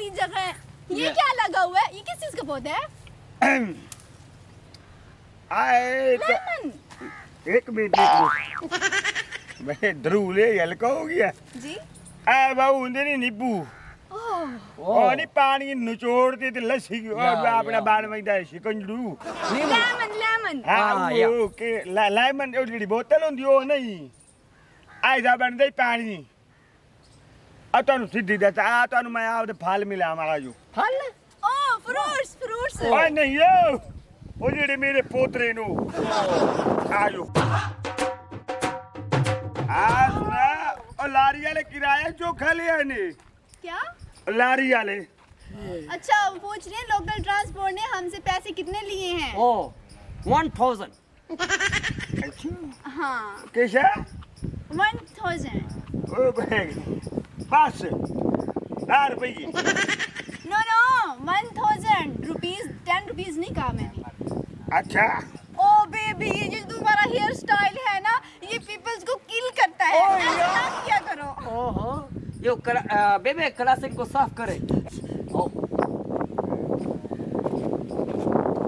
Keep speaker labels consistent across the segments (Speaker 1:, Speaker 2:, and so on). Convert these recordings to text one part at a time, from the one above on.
Speaker 1: खाली जगह। ये क्या लगा हुआ है? ये किस चीज का पौधा है? लेमन।
Speaker 2: एक मिनट मैं ध्रुवले हल्का हो गया
Speaker 1: जी।
Speaker 2: आ बाबू ਹੁੰਦੇ ਨਹੀਂ नींबू ਉਹ ਨਹੀਂ ਪਾਣੀ ਨਿਚੋੜ ਕੇ ਤੇ ਲੱਸੀ ਆਪਣਾ ਬਾਣ ਵੈਂਦਾ ਸ਼ਿਕੰਜੜੂ
Speaker 1: लेमन लेमन।
Speaker 2: ਹਾਂ ਉਹ ਕਿ ਲੈਮਨ ਉਹ ਜਿਹੜੀ ਬੋਤਲ ਹੁੰਦੀ ਉਹ ਨਹੀਂ ਆਇਦਾ ਬਣਦਾ ਹੀ ਪਾਣੀ ਆ ਤੁਹਾਨੂੰ ਸਿੱਧੀ ਦੱਸ ਆ ਤੁਹਾਨੂੰ ਮੈਂ ਆਪਦੇ ਫਲ ਮਿਲਾਵਾਂ ਆਜੋ
Speaker 3: फल
Speaker 1: ओ फ्रूट्स।
Speaker 2: ਓਏ ਨਹੀਂ ਉਹ ਜਿਹੜੇ ਮੇਰੇ ਪੋਤਰੇ ਨੂੰ ਆਜੋ ਆ ਸੁਣਾ ਉਹ ਲਾਰੀ ਵਾਲੇ ਕਿਰਾਇਆ ਚੋਖਾ ਲਿਆ ਨੇ
Speaker 1: क्या?
Speaker 2: लारी वाले
Speaker 1: अच्छा, वो पूछ रहे हैं लोकल ट्रांसपोर्ट ने हमसे पैसे कितने लिए हैं?
Speaker 3: ओ 1000
Speaker 1: हाँ,
Speaker 2: कैसा
Speaker 1: 1000।
Speaker 2: ओ भाई बस 10 रुपये
Speaker 1: नो 1000 रुपीज। 10 रुपीज नहीं कहा मैंने।
Speaker 2: अच्छा
Speaker 1: ओ बेबी, ये जो तुम्हारा हेयर स्टाइल है ना, ये पीपल्स को किल करता है। ऐसा ना किया करो।
Speaker 3: ओहो यो बेबे क्लासिक को साफ करे ओ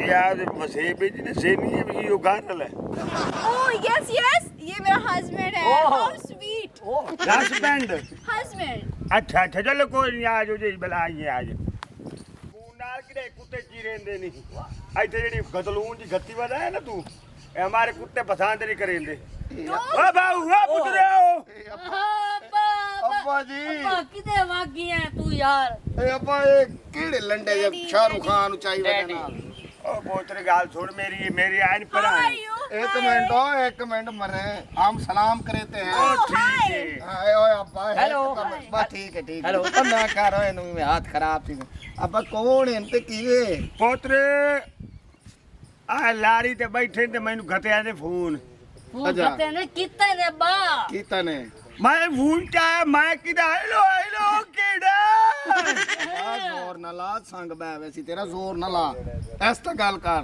Speaker 2: यार बसे बेचने से नहीं है ये गानल है
Speaker 1: ओह यस यस, ये मेरा हस्बैंड है।
Speaker 3: Oh.
Speaker 1: How sweet.
Speaker 2: Husband
Speaker 1: husband.
Speaker 2: अच्छा अच्छा चलो कोई नहीं आज हो जी भला आइए आज ਨਾਲ ਕਿਹੜੇ ਕੁੱਤੇ ਕੀ ਰਹਿੰਦੇ ਨਹੀਂ ਇੱਥੇ ਜਿਹੜੀ ਗਦਲੂਨ ਦੀ ਗੱਤੀ ਵਾਲਾ ਹੈ ਨਾ ਤੂੰ ਇਹ ਹਮਾਰੇ ਕੁੱਤੇ ਪਸੰਦ ਨਹੀਂ ਕरेंगे ਓ ਬਾਊ ਓ ਪੁੱਤਰੋ
Speaker 4: ਅੱਬਾ ਜੀ
Speaker 3: किदे वागी है तू यार
Speaker 4: ਇਹ ਅੱਬਾ ਇਹ ਕਿਹੜੇ ਲੰਡੇ ਜੇ ਸ਼ਾਹਰੁਖ ਖਾਨ ਨੂੰ ਚਾਹੀਦਾ ਨਾਲ
Speaker 2: ओ पोतरे गाल छोड़ मेरी आइन पर
Speaker 1: How
Speaker 2: है
Speaker 1: are you?
Speaker 4: एक मिनट मरे हम सलाम करते हैं
Speaker 2: ओ ठीक
Speaker 1: hi.
Speaker 2: है
Speaker 4: हाय ओए अब्बा
Speaker 3: Hello.
Speaker 4: बस ठीक है
Speaker 3: Hello.
Speaker 4: तो ना कर रहे नु हाथ खराब थी अब्बा कौन है ते कीवे
Speaker 2: पोतरे आ लारी ते बैठे ते मैनू घटिया ने फोन
Speaker 3: तू
Speaker 4: अच्छा।
Speaker 3: कहते ने कितने ने बा
Speaker 4: कीता ने
Speaker 2: मैं फोन चाहे मैं किदा हेलो केड़ा
Speaker 4: जोर ना ला संग बैवे सी तेरा जोर ना ला ऐस तो गल कर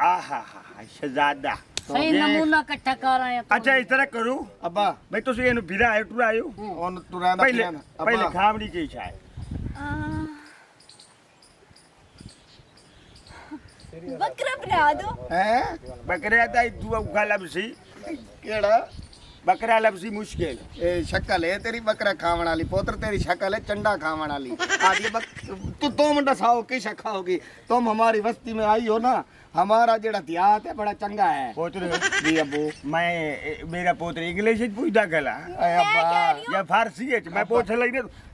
Speaker 2: आहा हा शहजादा
Speaker 3: सही नमूना इकट्ठा कर आए तू
Speaker 2: अच्छा इस तरह करूं
Speaker 4: अब्बा
Speaker 2: भाई तुसी एनु भिरायो टुरायो
Speaker 4: ओन तुरांदा
Speaker 2: पहले
Speaker 4: पिया
Speaker 2: पहले
Speaker 4: अब्बा
Speaker 2: खावड़ी की शाय
Speaker 1: बकरा बना दो।
Speaker 4: हैं
Speaker 2: बकरिया दा दुआ उखाला बसी
Speaker 4: केड़ा
Speaker 2: बकरा लबसी मुश्किल
Speaker 4: ए शक्ल है तेरी बकरा खावण वाली पोत्र तेरी शक्ल है चंडा खावण वाली आदि तू 2 मिनट साओ की शक्का होगी तुम हमारी बस्ती में आई हो ना हमारा जेड़ा देहात है बड़ा चंगा है
Speaker 2: पोतरे
Speaker 4: जी अब्बू
Speaker 2: मैं मेरा पोतरे इंग्लिश में पूछदा गला
Speaker 4: अय अब्बा
Speaker 2: या फारसी है मैं पूछ लई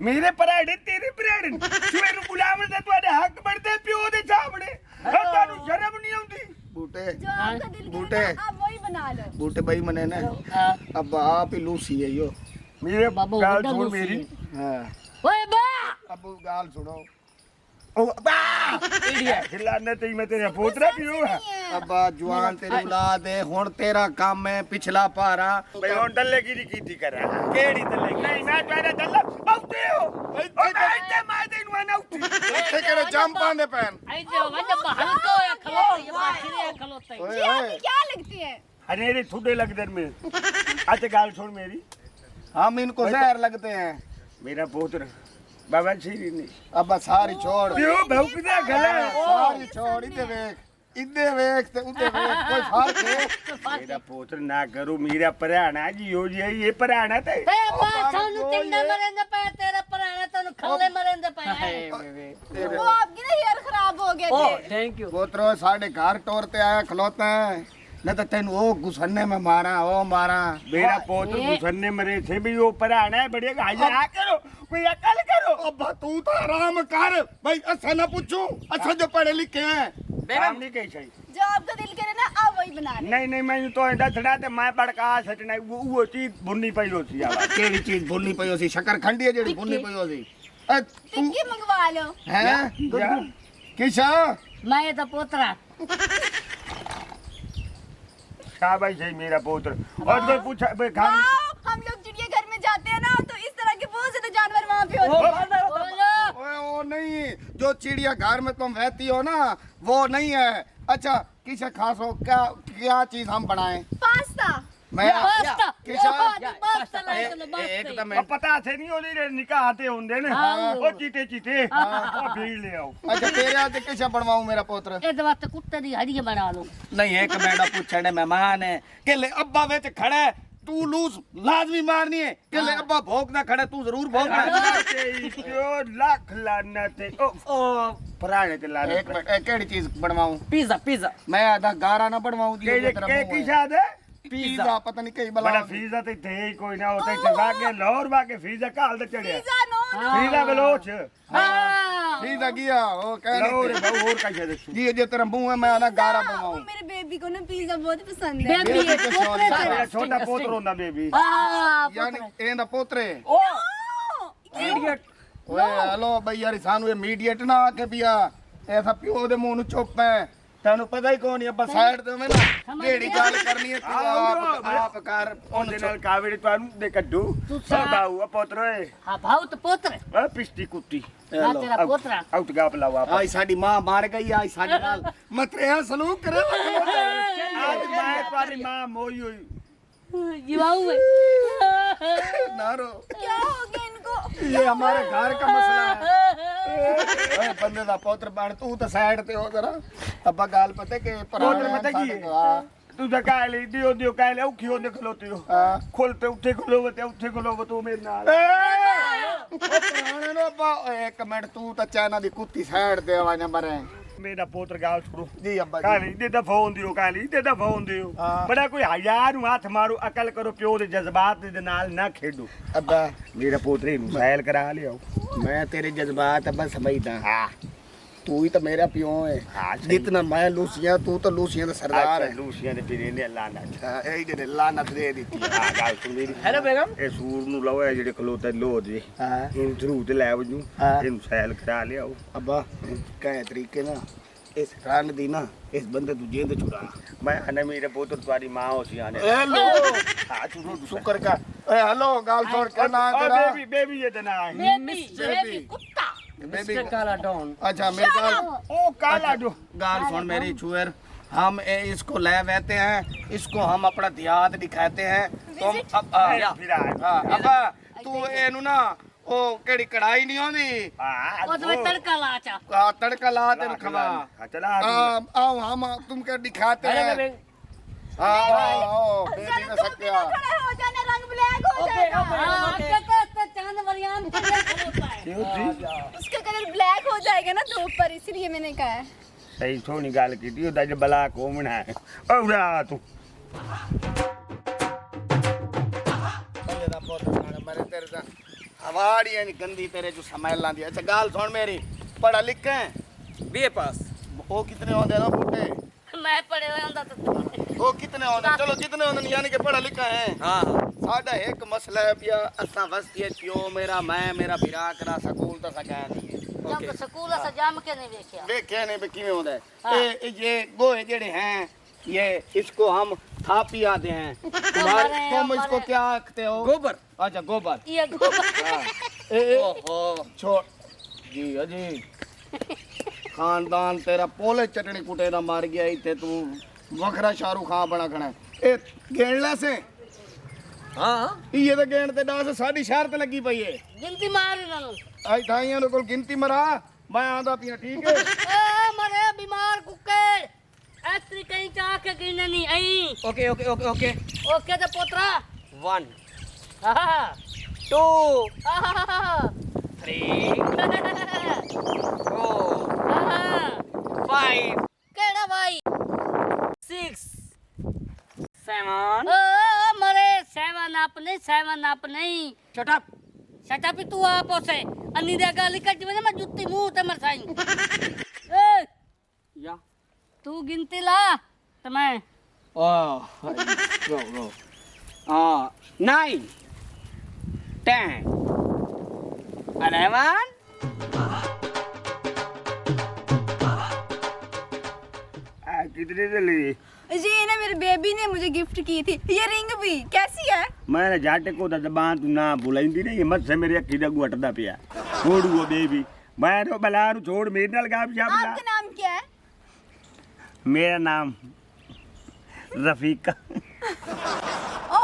Speaker 2: मेरे पराड़े तेरे पराड़े तू गुलाम दे तुम्हारे हक बनते पियो दे सामने तानू शर्म नहीं आउंदी
Speaker 4: बूटे
Speaker 1: जो आपका दिल करे
Speaker 4: बूटे।
Speaker 1: ना, आप वही बना लो।
Speaker 4: बूटे भाई मने ने अब आप ही लूसी है यो
Speaker 2: मेरे
Speaker 3: बाबू
Speaker 2: गाल
Speaker 3: बड़ा
Speaker 2: छोड़
Speaker 3: लूसी
Speaker 2: मेरी
Speaker 4: हाँ
Speaker 3: ओए बा
Speaker 4: अब गाल सुनो
Speaker 2: ओ बा इडियट खिलाने ते मैं तेरा पोतरा पियो है
Speaker 4: अब जवान तेरी औलाद है हुन तेरा काम है पिछला पारा
Speaker 2: भाई on डल्ले की कीती करा केड़ी डल्ले नहीं मैं तेरे डल्ला आउते हो ओ मैं ते मैं तेनु ना उठी
Speaker 4: इथे केड़े जंप पांदे पैन
Speaker 3: आई जो वजह बहन को या खलोते ये बाखिरे खलोते
Speaker 4: ओए
Speaker 1: जी
Speaker 4: ओए
Speaker 1: आपकी क्या लगती है?
Speaker 2: अरे थोड़े लगदे में अच्छा गाल छोड़ मेरी
Speaker 4: हम इनको जहर लगते हैं
Speaker 2: मेरा पोतरा बाबा श्री नहीं
Speaker 4: अब सारी छोड़
Speaker 2: पियो बहु किदा गला
Speaker 4: सारी छोड़ इदे वेख ते उदे वेख कोई फर्क है
Speaker 2: मेरा पोत्र ना करो मेरा पराना जी हो जी ये पराना ते
Speaker 3: ते बा थानु तिन्ने मरेंदे पे तेरे पराने तनु खल्ले मरेंदे पे
Speaker 1: वो आपकी ना हेयर खराब हो गए
Speaker 3: ओ
Speaker 1: थे।
Speaker 3: थैंक यू
Speaker 4: पोत्रो साढ़े घर टोरते आया खलोते हैं न तो तेन वो गुसन्ने में मारा वो मारा
Speaker 2: मेरा पोत्र गुसन्ने मरे थे भी वो पराना है बढ़िया हाजिर करो कोई अकल करो
Speaker 4: अब तू तो आराम कर भाई अच्छा ना पूछू अच्छा जो पढ़े लिखे हैं
Speaker 2: काम नहीं कही सही
Speaker 1: जो आपका दिल करे ना, आप वही बना लो।
Speaker 2: नहीं नहीं मैं तो ऐसा छड़ा ते मैं पड़का सटना वो चीज भुन्नी पई होती है
Speaker 4: केड़ी चीज भुन्नी पई होसी शक्कर खंडी है जेड़ी भुन्नी पई होसी ए तू
Speaker 1: टिक्की मंगवा लो।
Speaker 4: हैं किसा
Speaker 3: मैं तो पोतरा
Speaker 2: शाबाश है मेरा पोत्र और कोई पूछा भाई खान
Speaker 1: वाह, हम लोग चिड़ियाघर में जाते हैं ना, तो इस तरह के बहुत से जानवर वहाँ पे होते हैं।
Speaker 4: ओए वो नहीं जो चिड़िया घर में तुम रहती हो ना वो नहीं है अच्छा किसे खास हो क्या क्या चीज हम बनाएं
Speaker 1: पास्ता।
Speaker 4: मैं
Speaker 3: बस
Speaker 4: किशा
Speaker 3: बस लाइक लो बस
Speaker 4: एक तो
Speaker 2: ਉਹ
Speaker 4: मैं
Speaker 2: ਪਤਾ ਸੇ ਨਹੀਂ ਉਹਦੇ ਨਿਕਾਹ ਤੇ ਹੁੰਦੇ ਨੇ
Speaker 3: ਹਾਂ।
Speaker 2: ਉਹ ਚੀਤੇ ਚੀਤੇ ਉਹ ਭੀੜ ਲਿਆਓ
Speaker 4: अच्छा तेरे आज किशा बनवाऊं मेरा पोत्र
Speaker 3: ਇਹਦੇ ਵਾਸਤੇ ਕੁੱਤੇ ਦੀ ਹੜੀ ਬਣਾ ਲਓ
Speaker 4: नहीं एक मेरा पूछने मेहमान है कि ले अब्बा विच खड़ा है तू लूस लाजमी मारनी है कि ले अब्बा भोंकना खड़ा तू जरूर भोंकना
Speaker 2: ਜੋ ਲੱਖ ਲਾਨਾ ਤੇ ਉਹ ਪੁਰਾਣੇ ਤੇ ਲਾਨਾ
Speaker 4: एक मिनट केड़ी चीज बनवाऊं
Speaker 5: पिज्जा पिज्जा
Speaker 4: मैं आधा गारा ना बनवाऊं जी
Speaker 2: ਕੇ ਕੇ ਕੀ ਸ਼ਾਦ ਹੈ
Speaker 4: पिज्जा पता नहीं कई
Speaker 2: ਬੜਾ
Speaker 4: बला
Speaker 2: ਫੀਜ਼ਾ ਤੇ ਤੇ ਕੋਈ ਨਾ ਉਹ ਤੇ ਵਾਗੇ ਲਾਹੌਰ ਵਾਗੇ ਫੀਜ਼ਾ ਕਾਲ ਤੇ ਚੜਿਆ
Speaker 1: पिज्जा नो
Speaker 2: ਫੀਜ਼ਾ ਬਲੋਚ
Speaker 3: ਹਾਂ
Speaker 4: पिज्जा गया वो कह
Speaker 2: ਲਾਹੌਰ
Speaker 4: रहे
Speaker 2: ਬਹੁ ਹੋਰ ਕਾਜਾ ਦੱਸੂ
Speaker 4: जी ये तेरा मुंह है मैं आधा गारा
Speaker 1: वो
Speaker 4: बनवाऊं
Speaker 1: मेरे बेबी को ना पिज्जा बहुत पसंद है
Speaker 3: ਬੇਬੀ
Speaker 4: ਬੇਬੀ ਕੁਛ ਹੋਰ ਨਹੀਂ
Speaker 2: ਮੇਰਾ ਛੋਟਾ ਪੋਤਰ ਹੁੰਦਾ ਬੇਬੀ
Speaker 3: ਹਾਂ
Speaker 4: यानी एंदा पोतरे
Speaker 5: इडियट
Speaker 4: ओए हेलो भाई यार सानू ये मीडिएट ना आके पिया ऐसा प्यो दे मुंह नु चुप है ਤੈਨੂੰ ਪਤਾ ਹੀ ਕੌਣ ਹੈ ਬਸ ਸਾਈਡ ਤੇ ਮੈਂ ਨਾ ਜਿਹੜੀ ਗੱਲ ਕਰਨੀ ਹੈ ਤੂੰ ਆਪ ਕਰ
Speaker 2: ਉਹਦੇ ਨਾਲ ਕਾਵੇੜੀ ਤੁਹਾਨੂੰ ਦੇ ਕੱਢੂ ਬਾਉ ਆ ਪੋਤਰ ਓਏ
Speaker 3: ਹਾਂ ਭਾਉ ਤੇ ਪੁੱਤਰ
Speaker 2: ਆ ਪਿਸ਼ਤੀ ਕੁੱਤੀ
Speaker 3: ਹਾਂ ਤੇਰਾ ਪੁੱਤਰਾ
Speaker 2: ਆਉਟ ਗਾ ਪਲਾਵਾ
Speaker 4: ਆਈ ਸਾਡੀ ਮਾਂ ਮਾਰ ਗਈ ਆਈ ਸਾਡੇ ਨਾਲ ਮਤਰਿਆ ਸਲੂਕ ਕਰੇ
Speaker 2: ਅੱਜ ਮੈਂ ਤੁਹਾਡੀ ਮਾਂ ਮੋਈ ਹੋਈ
Speaker 3: ਜੀਵਾਉ
Speaker 4: ना रो
Speaker 1: क्या हो गया इनको
Speaker 4: ये हमारे घर का मसला है ओए बंदे दा पोत्र बन तू तो साइड ते हो जरा अब्बा गाल पता के
Speaker 2: ਪੋਤਰ ਪਤਾ ਕੀ ਹੈ ਤੂੰ ਤਾਂ ਕਾਹ ਲਈ ਦਿਓ ਕਾਹ ਲੈ ਔਖੀ ਹੁੰਦੇ ਖਲੋਤੇ ਹੋ
Speaker 4: ਹਾਂ
Speaker 2: ਖੁੱਲ ਤੇ ਉੱਥੇ ਖਲੋਵ ਤੇ ਉੱਥੇ ਖਲੋਵ ਤੂੰ ਮੇਰੇ ਨਾਲ
Speaker 4: ਪੁਰਾਣੇ ਨੂੰ ਅੱਬਾ ਓਏ ਇੱਕ ਮਿੰਟ ਤੂੰ ਤਾਂ ਚਾਈਨਾ ਦੀ ਕੁੱਤੀ ਸਾਈਡ ਤੇ ਆਵਾਜ਼ ਮਰੇ
Speaker 2: ਮੇਰਾ ਪੋਤਰ ਗਾਲ ਸੁਣੋ
Speaker 4: ਜੀ ਅੱਬਾ
Speaker 2: ਕਾਲੀ ਦੇ ਤਾਂ ਫੋਨ ਦਿਓ ਕਾਲੀ ਦੇ ਤਾਂ ਫੋਨ ਦਿਓ
Speaker 4: ਹਾਂ।
Speaker 2: ਬੜਾ ਕੋਈ ਹਜ਼ਾਰ ਨੂੰ ਹੱਥ ਮਾਰੋ ਅਕਲ ਕਰੋ ਪਿਓ ਦੇ ਜਜ਼ਬਾਤ ਦੇ ਨਾਲ ਨਾ ਖੇਡੋ
Speaker 4: ਅੱਬਾ
Speaker 2: ਮੇਰਾ ਪੋਤਰੇ ਨੂੰ ਸੈਲ ਕਰਾ ਲਿਆਓ
Speaker 4: मैं तेरे जज्बात अब्बा समझदा
Speaker 2: ਹਾਂ
Speaker 4: तू ही तो मेरा प्यो है
Speaker 2: हाँ, सही।
Speaker 4: जितना मैं लूसिया तू तो लूसिया का सरदार है
Speaker 2: ਲੂਸੀਆਂ ਦੇ ਪੀਰੇ ਨੇ ਲਾਣਾ
Speaker 4: यही जेने लानत दे दी थी
Speaker 2: ਆ ਗੱਲ ਸੁਣ ਮੇਰੀ
Speaker 5: हेलो बेगम
Speaker 2: ਇਹ ਸੂਰ ਨੂੰ ਲਓ ਇਹ ਜਿਹੜੇ ਖਲੋਤੇ ਲੋਹ ਦੇ
Speaker 4: हाँ
Speaker 2: ਇਹਨੂੰ ਜ਼ਰੂਰ ਤੇ ਲੈ ਵਜੂ
Speaker 4: ਹਾਂ।
Speaker 2: ਇਹਨੂੰ ਸੈਲ ਕਰਾ ਲਿਆਓ
Speaker 4: अब्बा कहे तरीके ना इस रन दी ना इस बंदे तू जेंद छुड़ा
Speaker 2: ਮੈਂ ਆਨੇ ਮੇਰੇ ਪੁੱਤਰ ਤੁਹਾਡੀ ਮਾਂ ਹੋ ਸੀ ਆਨੇ
Speaker 4: हेलो
Speaker 2: ਹਾਂ ਤੂੰ
Speaker 4: शुक्र का ए हेलो गाल छोड़ के ना
Speaker 2: ਓ
Speaker 4: तेरा
Speaker 2: ਬੇਬੀ ਬੇਬੀ ਇਹ ਤਾਂ ਨਾ ਹੈ
Speaker 3: ਬੇਬੀ ਬੇਬੀ ਕੁੱਤਾ
Speaker 4: बेबी
Speaker 5: मिस्टर काला डॉन
Speaker 4: अच्छा मेरी गाल
Speaker 2: ਉਹ ਕਾਲਾ ਜੋ
Speaker 4: गाल सुन मेरी छुएर हम इसको ले बहते हैं इसको हम अपना देहात दिखाते हैं तुम अब
Speaker 2: ਫਿਰ ਆ
Speaker 4: अब्बा तू एनु ना ओ केड़ी कढ़ाई नहीं होंदी
Speaker 3: ਉਹ ਤੇ ਤੜਕਾ ਲਾ ਚਾ
Speaker 4: तड़का ला तेन खवा
Speaker 2: ਚਲਾ
Speaker 4: आओ हम तुमको दिखाते
Speaker 5: हेलो
Speaker 4: हैं
Speaker 5: बेबी
Speaker 4: आओ बेबी ने सकिया
Speaker 1: खड़े हो जाने रंग ब्लैक हो जाएगा
Speaker 3: ਹਾਂ ਤੇ ਚਾंद मरियम खलोता है
Speaker 1: उसका कलर ब्लैक हो जाएगा ना धूप पर इसलिए मैंने कहा है
Speaker 2: ਸਹੀ ਸੋਹਣੀ ਗੱਲ ਕੀਤੀ ਉਹਦਾ ਜੇ ਬਲਾ ਕੋਮਣਾ ਹੈ ਓ ਉਰਾ ਤੂੰ
Speaker 4: मेरे तेरे दा हवाड़ी है गंदी तेरे जो समैल लांदी अच्छा गाल सुन मेरी पढ़ा लिखा है
Speaker 5: बीए पास
Speaker 4: वो कितने होंदे ना बूटे
Speaker 3: मैं पढ़े हुए अंदा तो
Speaker 4: वो कितने होंदे चलो कितने होंदे यानी कि पढ़ा लिखा है
Speaker 5: हाँ हाँ
Speaker 4: साडा एक मसला है पिया असा वस्ती है पियो मेरा मैं मेरा बिरा करा स्कूल तो सका नहीं है
Speaker 3: जब स्कूल से जाम के नहीं देखिया
Speaker 4: देखे नहीं भी किवें होंदा
Speaker 3: हाँ।
Speaker 4: है ये गोहे जेड़े हैं ये इसको हम थापी आते हैं
Speaker 3: हमारे-
Speaker 4: तुम इसको
Speaker 3: हमारे-
Speaker 4: क्या आखते हो
Speaker 5: गोबर
Speaker 4: अच्छा गोबर
Speaker 3: ये
Speaker 4: हाँ। ओहो छोड़ जी अजी खानदान तेरा पोले चटनी कुटे दा मार गया इथे तू वखरा शाहरुख खान बना खड़ा है। ए गेणला से
Speaker 5: हाँ हाँ
Speaker 4: ये तो गेण ते डास साडी शहर ते लगी पई है
Speaker 3: गिनती मार इन्हों
Speaker 4: आई थाइयां लोग गिनती मरा मैं आंदा पिया ठीक है
Speaker 3: ए मरे बीमार कुकर ऐसी कहीं चाह के गिनने नहीं आई
Speaker 5: okay okay okay okay
Speaker 3: okay तो पोतरा
Speaker 5: 1
Speaker 3: हाँ
Speaker 5: 2
Speaker 3: हाँ
Speaker 5: 3 4 5
Speaker 3: केड़ा भाई
Speaker 5: 6 7
Speaker 3: ओ मरे सेवन अप नहीं
Speaker 5: शट अप
Speaker 3: सटा भी तू आप से अन्नी दे गाली कट वने मैं जुत्ती मुंह ते मरसाई ए
Speaker 5: या
Speaker 3: तू गिनती ला तो मैं
Speaker 5: ओह गो गो 9 10 11
Speaker 2: कितने दे लिए
Speaker 1: जी ना मेरे बेबी ने मुझे गिफ्ट की थी ये रिंग भी कैसी है
Speaker 2: मैंने जाटे को जबान तू ना बुलाईंदी नहीं मत से मेरे अखी दगू हटदा पिया छोड़ू वो बेबी मैं तो बला नु छोड़ मेरे नाल गा पिया बला
Speaker 1: आपका नाम क्या है
Speaker 2: मेरा नाम रफीका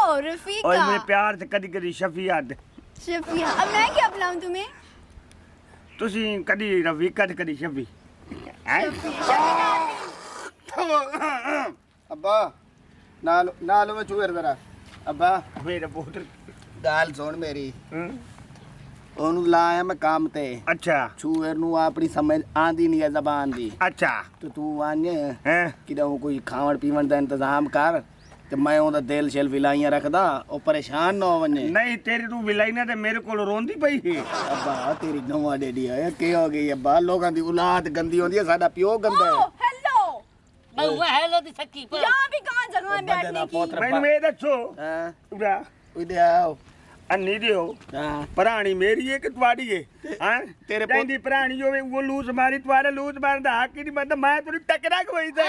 Speaker 2: और
Speaker 1: रफीका
Speaker 2: मैं प्यार से कदी कदी शफिया दे
Speaker 1: शफिया अब मैं क्या बुलाऊं तुम्हें
Speaker 2: तुसी कदी रफीका ते कदी शफी
Speaker 4: अब्बा नाल नाल में चूर जरा अब्बा
Speaker 2: मेरा पुत्र
Speaker 4: गाल सुन मेरी ਉਹਨੂੰ ਲਾਇਆ ਮੈਂ ਕੰਮ ਤੇ
Speaker 2: अच्छा
Speaker 4: ਚੂਰ ਨੂੰ ਆਪਣੀ ਸਮਝ ਆਂਦੀ ਨਹੀਂ ਹੈ ਜ਼ਬਾਨ ਦੀ
Speaker 2: अच्छा
Speaker 4: ਤੇ ਤੂੰ ਆਨੇ
Speaker 2: हैं
Speaker 4: ਕਿਦਾ ਕੋਈ ਖਾਣ ਪੀਵਣ ਦਾ ਇੰਤਜ਼ਾਮ ਕਰ ਤੇ ਮੈਂ ਉਹਦਾ ਦਿਲ ਛਲ ਵਿਲਾਈਆਂ ਰੱਖਦਾ ਉਹ ਪਰੇਸ਼ਾਨ ਨਾ ਹੋਵਨੇ
Speaker 2: नहीं तेरी तू विलाई ना ते मेरे को रोंदी पई है
Speaker 4: ਅੱਬਾ ਤੇਰੀ ਨਵਾਂ ਡੇਡੀ ਆ ਕੀ ਹੋ ਗਈ ਅੱਬਾ ਲੋਕਾਂ ਦੀ ਔਲਾਦ ਗੰਦੀ ਹੁੰਦੀ ਹੈ ਸਾਡਾ ਪਿਓ ਗੰਦਾ ਹੈ
Speaker 1: हेलो
Speaker 3: बहुआ हेलो दी सकी पर
Speaker 1: यहाँ भी कहाँ जगह है बैठने की
Speaker 2: मैंने मैं दसो
Speaker 4: ਹਾਂ
Speaker 2: उड़ा
Speaker 4: ਉਹਦੇ ਆਓ
Speaker 2: अन्नी दियो
Speaker 4: ਹਾਂ
Speaker 2: भरानी मेरी है कि तुम्हारी है हैं
Speaker 4: तेरे
Speaker 2: कहंदी भरानी जो वो लूज मारी तुम्हारे लूज मारदा हक ही नहीं बनदा मैं तेरी टकरा कोई था